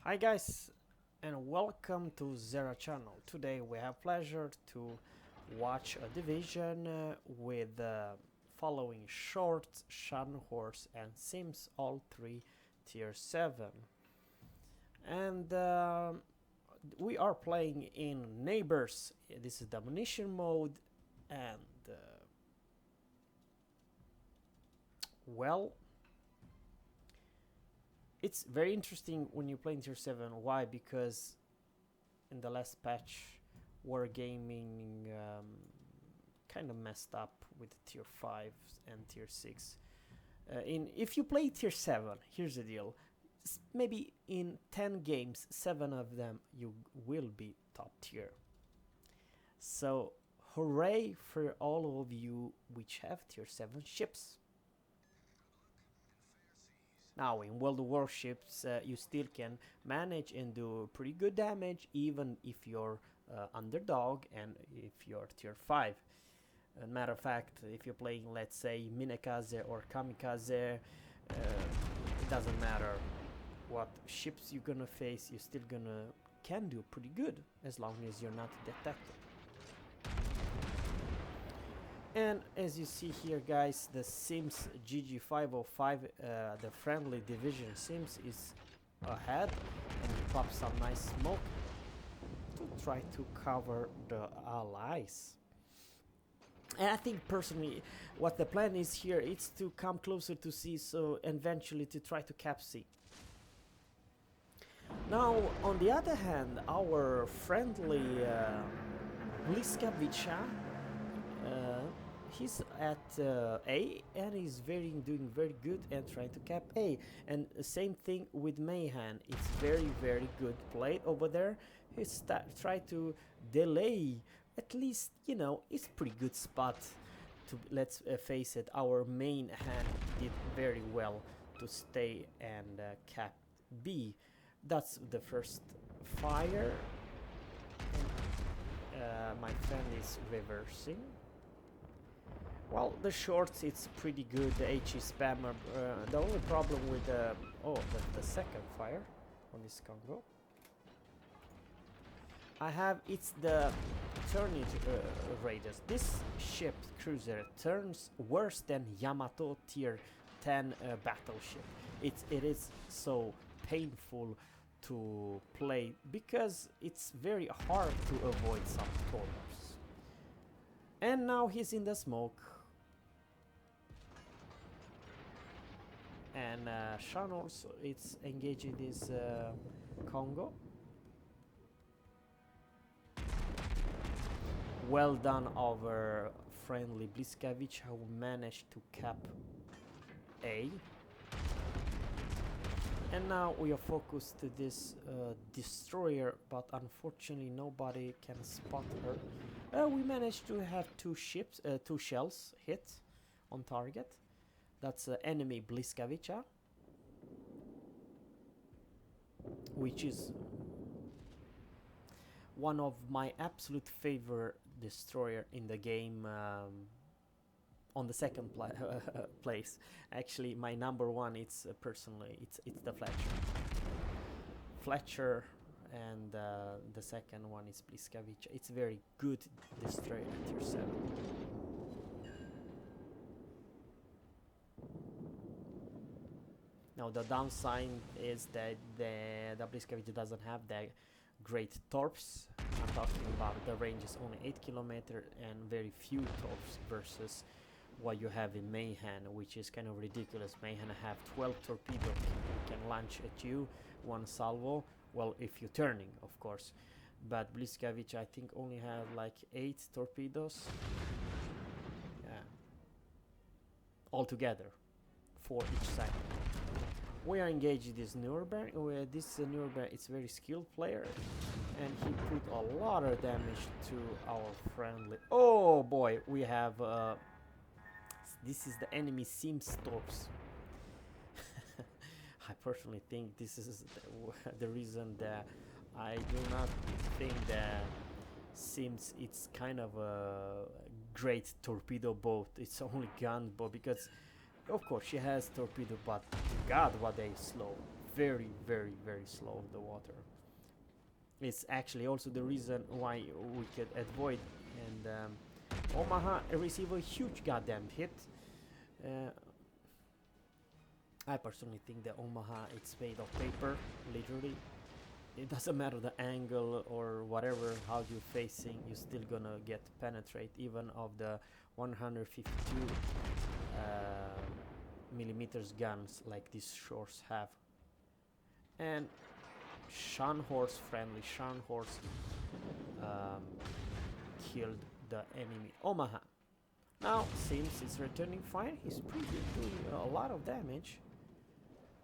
Hi guys and welcome to Zera channel. Today we have pleasure to watch a division with following Shorts, Shochors and Sims, all three tier 7. And we are playing in Neighbors. This is domination mode and well, it's very interesting when you play in tier 7. Why? Because in the last patch wargaming kind of messed up with tier 5 and tier 6. In if you play tier 7, here's the deal. Maybe in 10 games 7 of them you will be top tier. So hooray for all of you which have tier 7 ships. Now in World of Warships you still can manage and do pretty good damage even if you're underdog and if you're tier 5. Matter of fact, if you're playing, let's say, Minekaze or Kamikaze, it doesn't matter what ships you're gonna face, you still can do pretty good as long as you're not detected. And as you see here guys, the Sims GG505, the friendly division Sims, is ahead, and he pops some nice smoke to try to cover the allies. And I think personally what the plan is here is to come closer to C, so eventually to try to cap C. Now on the other hand, our friendly Bliskavicha, he's at A and he's doing very good and trying to cap A. And the same thing with Mayhan. It's very good played over there. He's tried to delay. At least, you know, it's pretty good spot to, let's face it, our main hand did very well to stay and cap B. That's the first fire. And, my friend is reversing. Well, the shorts, it's pretty good, the HE spammer. The only problem with the second fire on this Congo, it's the turning radius. This ship cruiser turns worse than Yamato tier 10 battleship. It is so painful to play because it's very hard to avoid some corners. And now he's in the smoke. And Shochors, it's engaging this Congo. Well done over friendly Bliskavich, who managed to cap A. And now we are focused to this destroyer, but unfortunately nobody can spot her. We managed to have two shells hit on target. That's enemy Bliskavicha, which is one of my absolute favorite destroyer in the game. On the second place, actually, my number one. It's personally, it's the Fletcher, and the second one is Bliskavicha. It's very good destroyer at tier 7. Now the downside is that the Bliskavicha doesn't have that great torps. I'm talking about the range is only 8 kilometers and very few torps versus what you have in Mayhan, which is kind of ridiculous. Mayhan have 12 torpedoes can launch at you, one salvo. Well, if you're turning, of course. But Bliskavicha, I think, only have like 8 torpedoes. Yeah. Altogether, for each side. We are engaged this Nuremberg. This Nuremberg is very skilled player, and he put a lot of damage to our friendly. Oh boy, we have. This is the enemy Sims torps. I personally think this is the reason that I do not think that Sims it's kind of a great torpedo boat. It's only gun boat because, of course, she has torpedo, but God, what they slow, very, very, very slow, the water. It's actually also the reason why we could avoid. And Omaha receive a huge goddamn hit. I personally think that Omaha it's made of paper, literally. It doesn't matter the angle or whatever, how you're facing, you're still gonna get penetrate even of the 152 millimeters guns like these Shchors have. And Shochors friendly Shochors killed the enemy Omaha. Now since it's returning fire, he's pretty doing a lot of damage.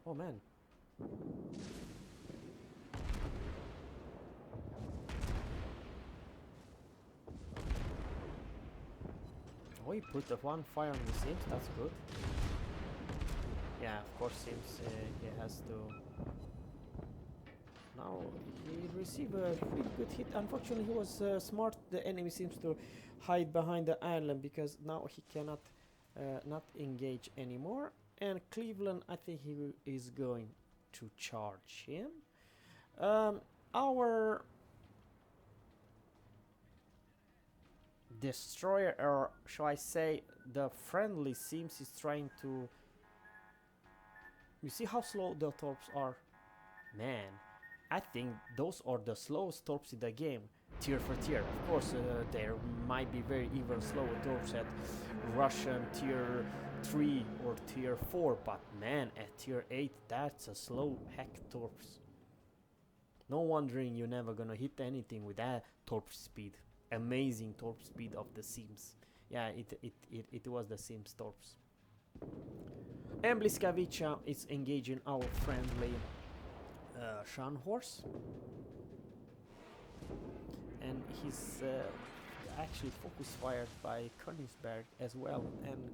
Oh man. Oh, he put the one fire on the Sims, that's good. Yeah, of course Sims he has to. Now he received a pretty good hit. Unfortunately he was smart, the enemy seems to hide behind the island because now he cannot not engage anymore. And Cleveland, I think he is going to charge him. Our destroyer, or shall I say the friendly Sims, is trying to. You see how slow the torps are? Man, I think those are the slowest torps in the game, tier for tier. Of course, there might be very even slower torps at Russian tier 3 or tier 4, but man, at tier 8, that's a slow heck torps. No wondering you're never gonna hit anything with that torp speed. Amazing torp speed of the Sims. Yeah, it was the Sims torps. And Bliskavica is engaging our friendly Shochors. And he's actually focus fired by Königsberg as well and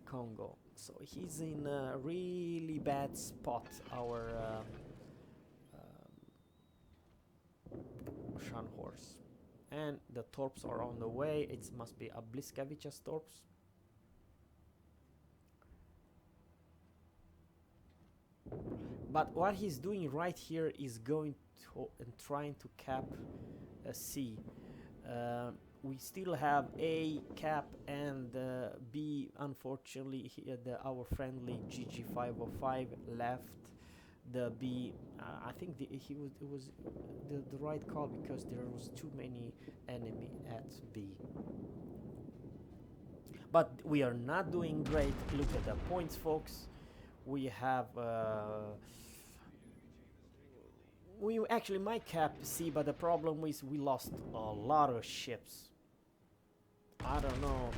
Congo. So he's in a really bad spot, our Shochors. And the torps are on the way. It must be a Bliskavica's torps. But what he's doing right here is going to and trying to cap a C. We still have A cap and B. Unfortunately, our friendly GG505 left the B. I think it was the right call because there was too many enemy at B. But we are not doing great. Look at the points, folks. We have we actually might cap C, but the problem is we lost a lot of ships. I don't know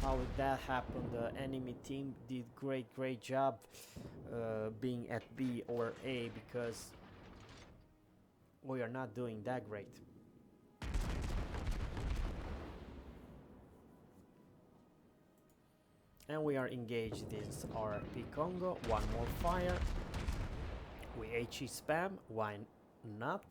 how that happened. The enemy team did great job being at B or A because we are not doing that great. And we are engaged in RP Congo. One more fire. We HE spam. Why not?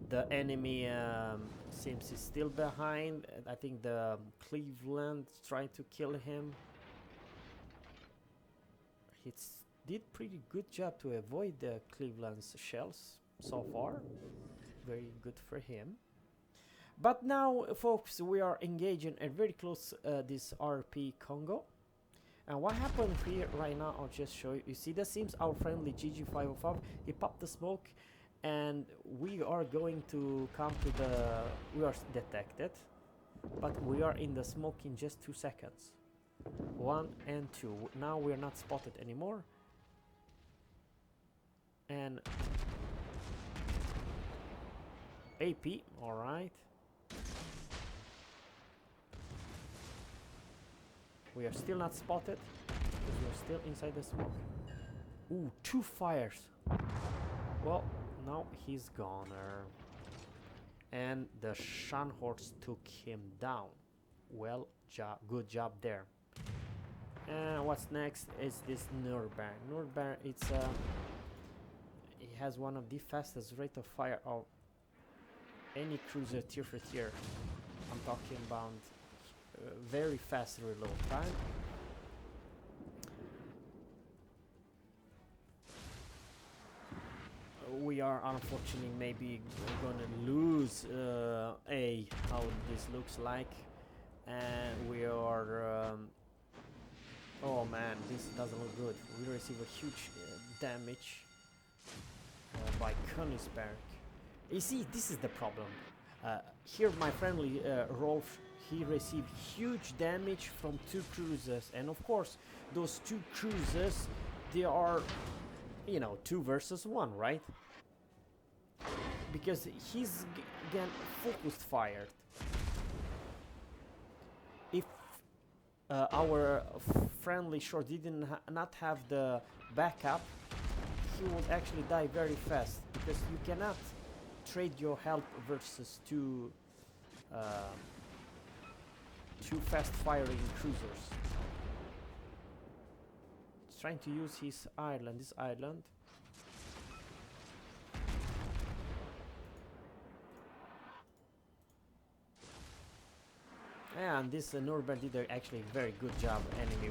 The enemy seems is still behind. I think the Cleveland trying to kill him. He did pretty good job to avoid the Cleveland's shells so far. Very good for him. But now, folks, we are engaging at very close this RP Congo. And what happened here right now, I'll just show you. You see the Sims, our friendly GG505, he popped the smoke, and we are going to come to the, we are detected, but we are in the smoke in just 2 seconds. 1 and 2. Now we are not spotted anymore. And AP, alright. We are still not spotted because we are still inside the smoke. Ooh, 2 fires. Well, now he's goner. And the Shochors took him down. Well, good job there. And what's next is this Nürnberg. Nürnberg, it's it has one of the fastest rate of fire of any cruiser tier for tier. I'm talking about very fast reload time. We are unfortunately maybe gonna lose A, how this looks like, and we are oh man, this doesn't look good. We receive a huge damage by Königsberg. You see, this is the problem. Here my friendly Rolf, he received huge damage from 2 cruisers, and of course those 2 cruisers, they are, you know, 2 versus 1, right? Because he's again focused fired. If our friendly Shchors didn't not have the backup, he would actually die very fast, because you cannot trade your health versus 2 fast firing cruisers. He's trying to use his island, this island. And this Nuremberg did actually a very good job, enemy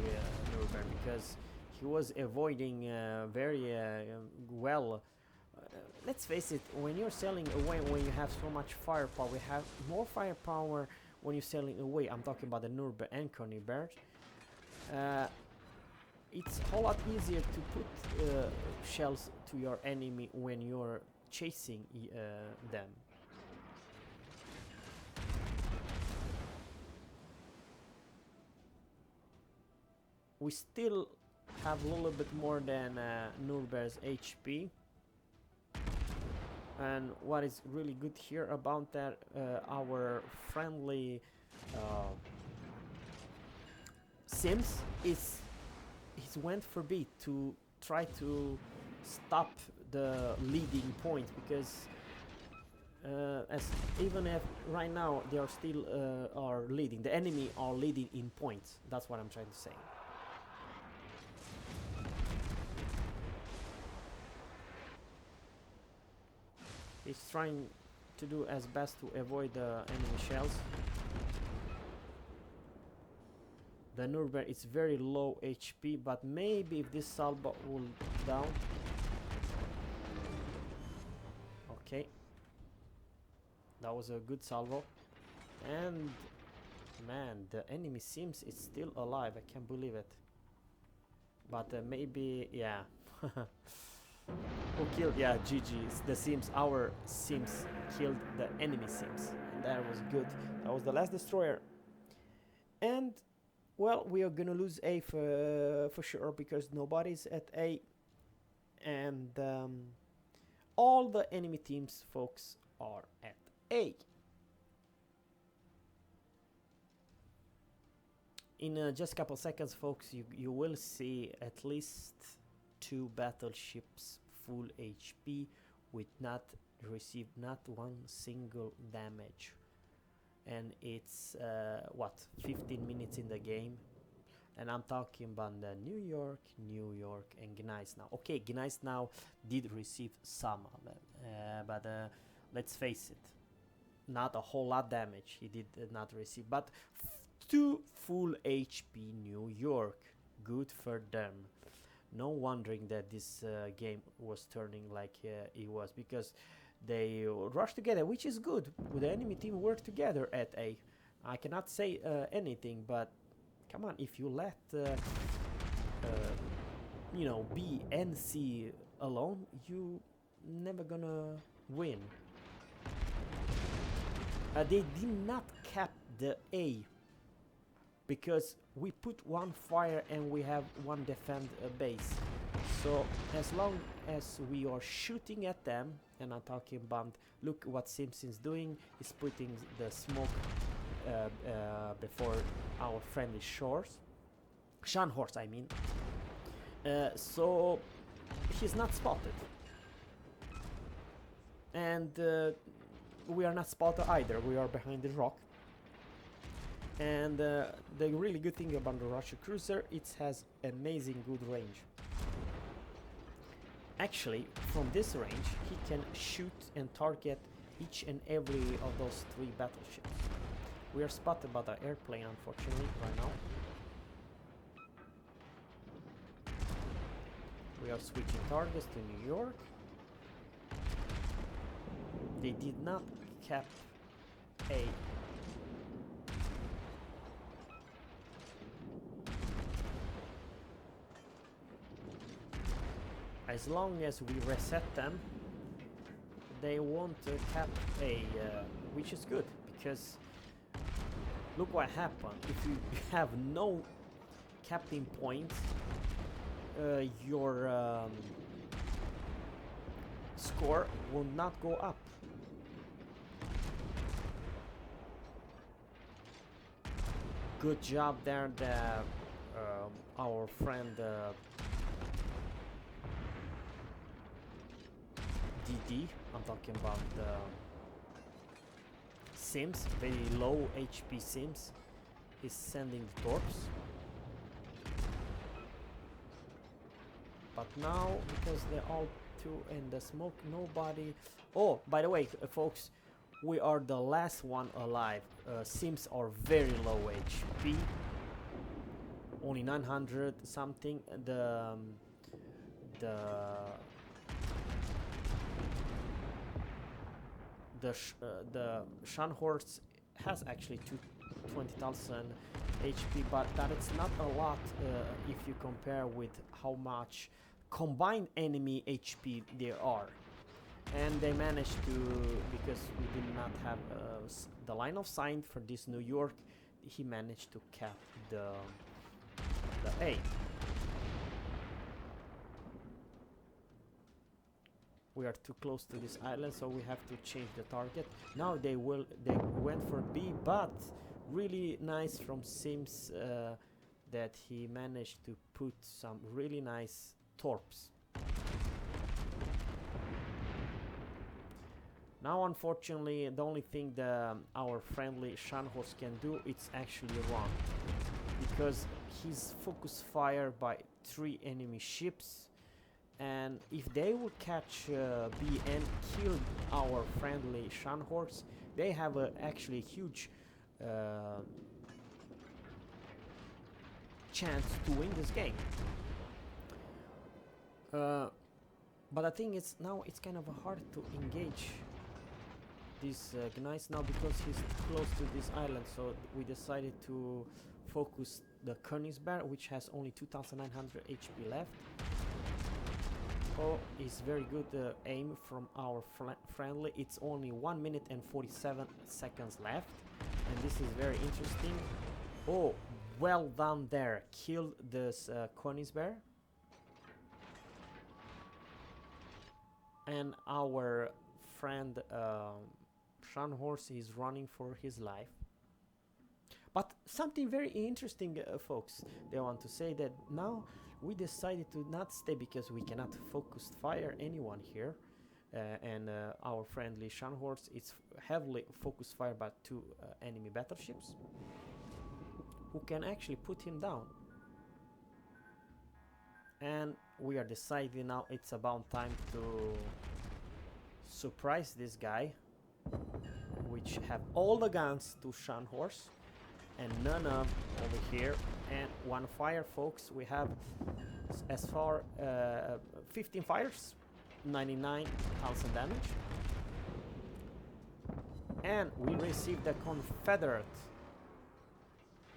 Nuremberg, because he was avoiding very well. Let's face it, when you're sailing away, when you have so much firepower, we have more firepower when you're sailing away. I'm talking about the Nuremberg and Königsberg. It's a whole lot easier to put shells to your enemy when you're chasing them. We still have a little bit more than Nuremberg's HP. And what is really good here about that, our friendly Sims is he went for B to try to stop the leading point, because as even if right now they are still are leading, the enemy are leading in points. That's what I'm trying to say. He's trying to do as best to avoid the enemy shells. The Nuremberg is very low HP, but maybe if this salvo will down. Okay. That was a good salvo. And man, the enemy Sims is still alive. I can't believe it. But maybe, yeah. Who killed? Yeah, GG. The Sims, our Sims killed the enemy Sims. And that was good. That was the last destroyer. And, well, we are gonna lose A for sure, because nobody's at A. And all the enemy teams, folks, are at A. In just a couple seconds, folks, you will see at least 2 battleships full HP with not received not one single damage, and it's what, 15 minutes in the game, and I'm talking about the New York, and Gneisenau. Okay, Gneisenau did receive some of them, but let's face it, not a whole lot damage he did not receive, but 2 full HP New York, good for them. No wondering that this game was turning like it was, because they rushed together, which is good. The enemy team worked together at A. I cannot say anything, but come on, if you let you know, B and C alone, you never gonna win. They did not cap the A, because we put 1 fire and we have 1 defend base. So as long as we are shooting at them, and I'm talking about, look what Simpson's doing, he's putting the smoke before our friendly Shchors, I mean. So he's not spotted. And we are not spotted either, we are behind the rock. And the really good thing about the Russian cruiser, it has amazing good range. Actually, from this range, he can shoot and target each and every of those 3 battleships. We are spotted by the airplane, unfortunately, right now. We are switching targets to New York. They did not cap A. As long as we reset them, they won't cap A, which is good, because look what happened. If you have no capping points, your score will not go up. Good job there, our friend DD. I'm talking about the Sims, very low HP Sims, is sending the torps. But now, because they're all two in the smoke, nobody... Oh, by the way, folks, we are the last one alive. Sims are very low HP, only 900 something. The Shchors has actually 20,000 HP, but that is not a lot if you compare with how much combined enemy HP there are. And they managed to, because we did not have the line of sight for this New York, he managed to cap the A. We are too close to this island, so we have to change the target. Now they went for B, but really nice from Sims that he managed to put some really nice torps. Now, unfortunately, the only thing our friendly Shochors can do, it's actually wrong, because he's focus fire by 3 enemy ships, and if they will catch B and kill our friendly Shochors, they have actually huge chance to win this game. But I think now it's kind of hard to engage this Gneis now, because he's close to this island, so we decided to focus the Königsberg, which has only 2,900 HP left. Oh, it's very good aim from our friendly. It's only 1 minute and 47 seconds left, and this is very interesting. Oh, well done there, killed this Königsberg. And our friend Shochors is running for his life. But something very interesting, folks, they want to say that now we decided to not stay, because we cannot focus fire anyone here, and our friendly Shochors is heavily focus fire by 2 enemy battleships who can actually put him down. And we are deciding now it's about time to surprise this guy, which have all the guns to Shochors and none of over here. And 1 fire, folks. We have as far 15 fires, 99,000 damage, and we received the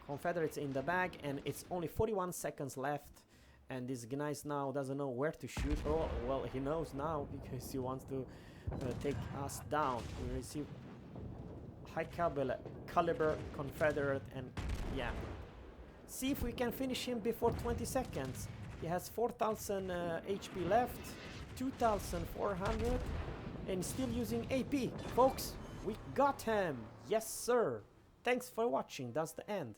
Confederates in the bag, and it's only 41 seconds left. And this Gneis now doesn't know where to shoot. Oh, well, he knows now, because he wants to take us down. We receive high caliber Confederate, and yeah. See if we can finish him before 20 seconds. He has 4,000 HP left, 2,400, and still using AP. Folks, we got him! Yes, sir! Thanks for watching, that's the end.